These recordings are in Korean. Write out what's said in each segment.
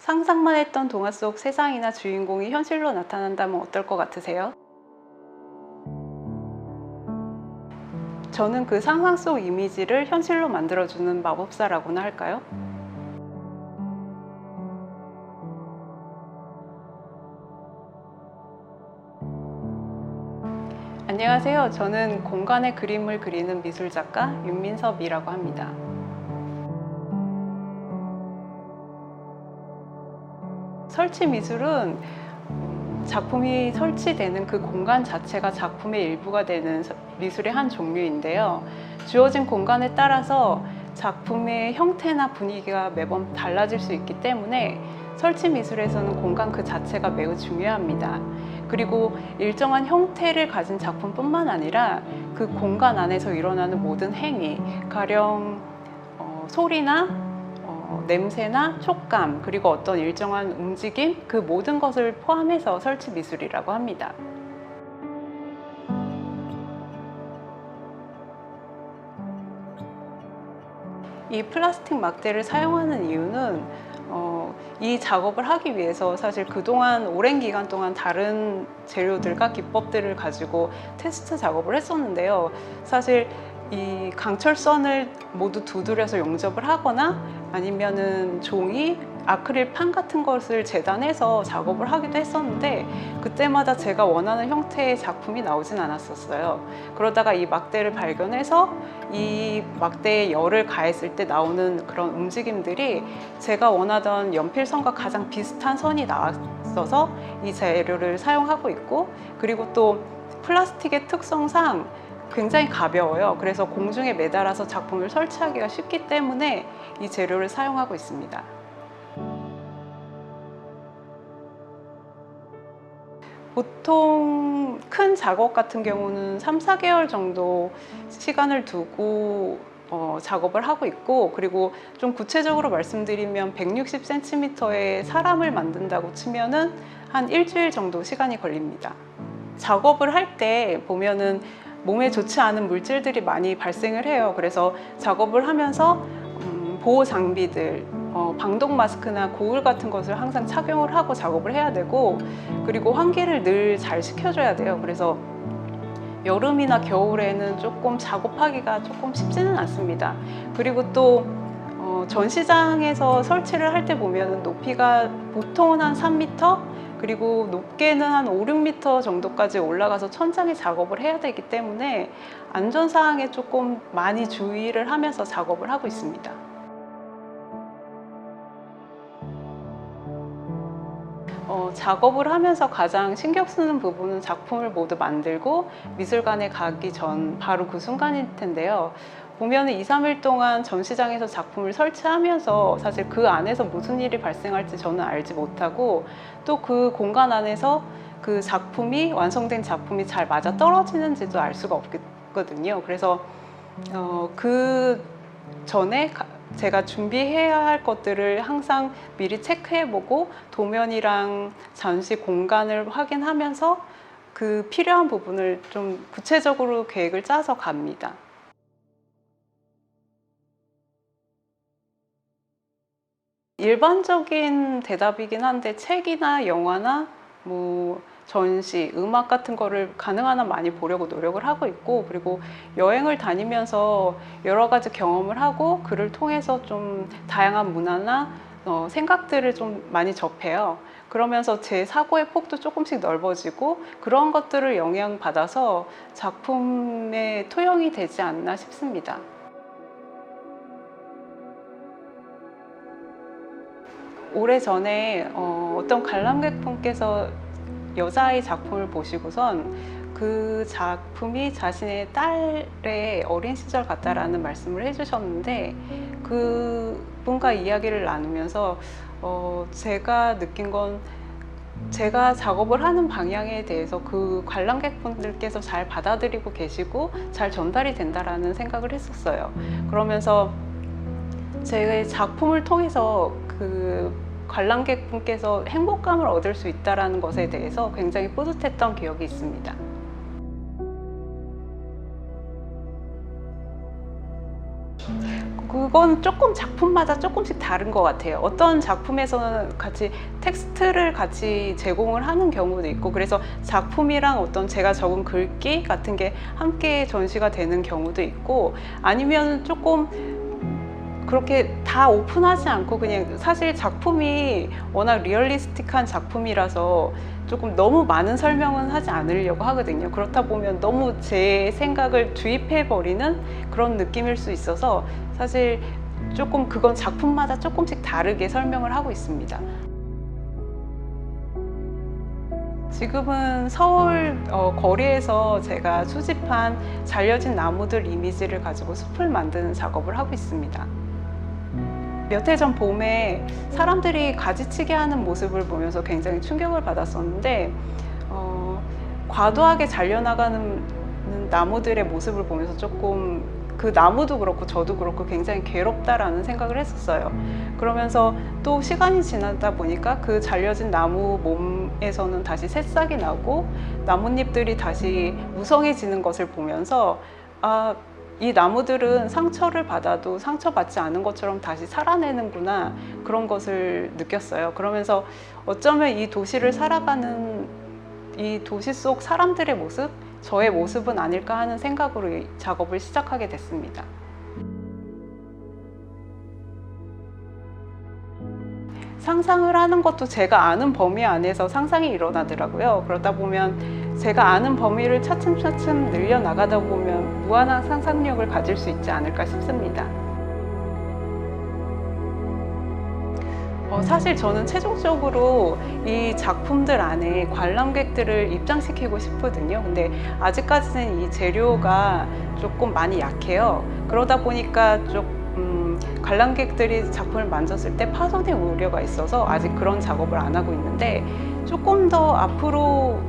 상상만 했던 동화 속 세상이나 주인공이 현실로 나타난다면 어떨 것 같으세요? 저는 그 상상 속 이미지를 현실로 만들어주는 마법사라고나 할까요? 안녕하세요. 저는 공간의 그림을 그리는 미술작가 윤민섭이라고 합니다. 설치 미술은 작품이 설치되는 그 공간 자체가 작품의 일부가 되는 미술의 한 종류인데요. 주어진 공간에 따라서 작품의 형태나 분위기가 매번 달라질 수 있기 때문에 설치 미술에서는 공간 그 자체가 매우 중요합니다. 그리고 일정한 형태를 가진 작품뿐만 아니라 그 공간 안에서 일어나는 모든 행위, 가령 소리나 냄새나 촉감, 그리고 어떤 일정한 움직임, 그 모든 것을 포함해서 설치 미술이라고 합니다. 이 플라스틱 막대를 사용하는 이유는 이 작업을 하기 위해서 사실 그동안 오랜 기간 동안 다른 재료들과 기법들을 가지고 테스트 작업을 했었는데요. 사실 이 강철선을 모두 두드려서 용접을 하거나 아니면은 종이, 아크릴 판 같은 것을 재단해서 작업을 하기도 했었는데 그때마다 제가 원하는 형태의 작품이 나오진 않았었어요. 그러다가 이 막대를 발견해서 이 막대에 열을 가했을 때 나오는 그런 움직임들이 제가 원하던 연필선과 가장 비슷한 선이 나왔어서 이 재료를 사용하고 있고, 그리고 또 플라스틱의 특성상 굉장히 가벼워요. 그래서 공중에 매달아서 작품을 설치하기가 쉽기 때문에 이 재료를 사용하고 있습니다. 보통 큰 작업 같은 경우는 3~4개월 정도 시간을 두고 작업을 하고 있고, 그리고 좀 구체적으로 말씀드리면 160cm의 사람을 만든다고 치면은 한 일주일 정도 시간이 걸립니다. 작업을 할 때 보면은 몸에 좋지 않은 물질들이 많이 발생을 해요. 그래서 작업을 하면서 보호 장비들, 방독 마스크나 고글 같은 것을 항상 착용을 하고 작업을 해야 되고, 그리고 환기를 늘 잘 시켜줘야 돼요. 그래서 여름이나 겨울에는 조금 작업하기가 조금 쉽지는 않습니다. 그리고 또 전시장에서 설치를 할 때 보면 높이가 보통은 한 3m, 그리고 높게는 한 5~6m 정도까지 올라가서 천장에 작업을 해야 되기 때문에 안전사항에 조금 많이 주의를 하면서 작업을 하고 있습니다. 작업을 하면서 가장 신경 쓰는 부분은 작품을 모두 만들고 미술관에 가기 전 바로 그 순간일 텐데요. 보면 2~3일 동안 전시장에서 작품을 설치하면서 사실 그 안에서 무슨 일이 발생할지 저는 알지 못하고, 또 그 공간 안에서 그 작품이, 완성된 작품이 잘 맞아 떨어지는지도 알 수가 없거든요. 그래서 그 전에 제가 준비해야 할 것들을 항상 미리 체크해보고 도면이랑 전시 공간을 확인하면서 그 필요한 부분을 좀 구체적으로 계획을 짜서 갑니다. 일반적인 대답이긴 한데 책이나 영화나 뭐 전시, 음악 같은 거를 가능한 한 많이 보려고 노력을 하고 있고, 그리고 여행을 다니면서 여러 가지 경험을 하고 글을 통해서 좀 다양한 문화나 생각들을 좀 많이 접해요. 그러면서 제 사고의 폭도 조금씩 넓어지고 그런 것들을 영향받아서 작품의 토형이 되지 않나 싶습니다. 오래전에 어떤 관람객분께서 여자아이 작품을 보시고선 그 작품이 자신의 딸의 어린 시절 같다라는 말씀을 해주셨는데, 그분과 이야기를 나누면서 제가 느낀 건 제가 작업을 하는 방향에 대해서 그 관람객분들께서 잘 받아들이고 계시고 잘 전달이 된다라는 생각을 했었어요. 그러면서 제 작품을 통해서 그 관람객분께서 행복감을 얻을 수 있다는 것에 대해서 굉장히 뿌듯했던 기억이 있습니다. 그 그건 조금 작품마다 조금씩 다른 것 같아요. 어떤 작품에서는 같이 텍스트를 같이 제공을 하는 경우도 있고, 그래서 작품이랑 어떤 제가 적은 글귀 같은 게 함께 전시가 되는 경우도 있고, 아니면 조금 그렇게 다 오픈하지 않고 그냥, 사실 작품이 워낙 리얼리스틱한 작품이라서 조금 너무 많은 설명은 하지 않으려고 하거든요. 그렇다 보면 너무 제 생각을 주입해 버리는 그런 느낌일 수 있어서 사실 조금 그건 작품마다 조금씩 다르게 설명을 하고 있습니다. 지금은 서울 거리에서 제가 수집한 잘려진 나무들 이미지를 가지고 숲을 만드는 작업을 하고 있습니다. 몇 해 전 봄에 사람들이 가지치기 하는 모습을 보면서 굉장히 충격을 받았었는데, 과도하게 잘려나가는 나무들의 모습을 보면서 조금 그 나무도 그렇고 저도 그렇고 굉장히 괴롭다라는 생각을 했었어요. 그러면서 또 시간이 지나다 보니까 그 잘려진 나무 몸에서는 다시 새싹이 나고 나뭇잎들이 다시 무성해지는 것을 보면서, 이 나무들은 상처를 받아도 상처받지 않은 것처럼 다시 살아내는구나, 그런 것을 느꼈어요. 그러면서 어쩌면 이 도시를 살아가는 이 도시 속 사람들의 모습, 저의 모습은 아닐까 하는 생각으로 이 작업을 시작하게 됐습니다. 상상을 하는 것도 제가 아는 범위 안에서 상상이 일어나더라고요. 그러다 보면 제가 아는 범위를 차츰차츰 늘려나가다 보면 무한한 상상력을 가질 수 있지 않을까 싶습니다. 사실 저는 최종적으로 이 작품들 안에 관람객들을 입장시키고 싶거든요. 근데 아직까지는 이 재료가 조금 많이 약해요. 그러다 보니까 관람객들이 작품을 만졌을 때 파손의 우려가 있어서 아직 그런 작업을 안 하고 있는데, 조금 더 앞으로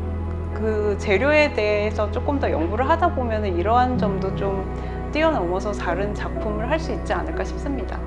그 재료에 대해서 조금 더 연구를 하다 보면 이러한 점도 좀 뛰어넘어서 다른 작품을 할 수 있지 않을까 싶습니다.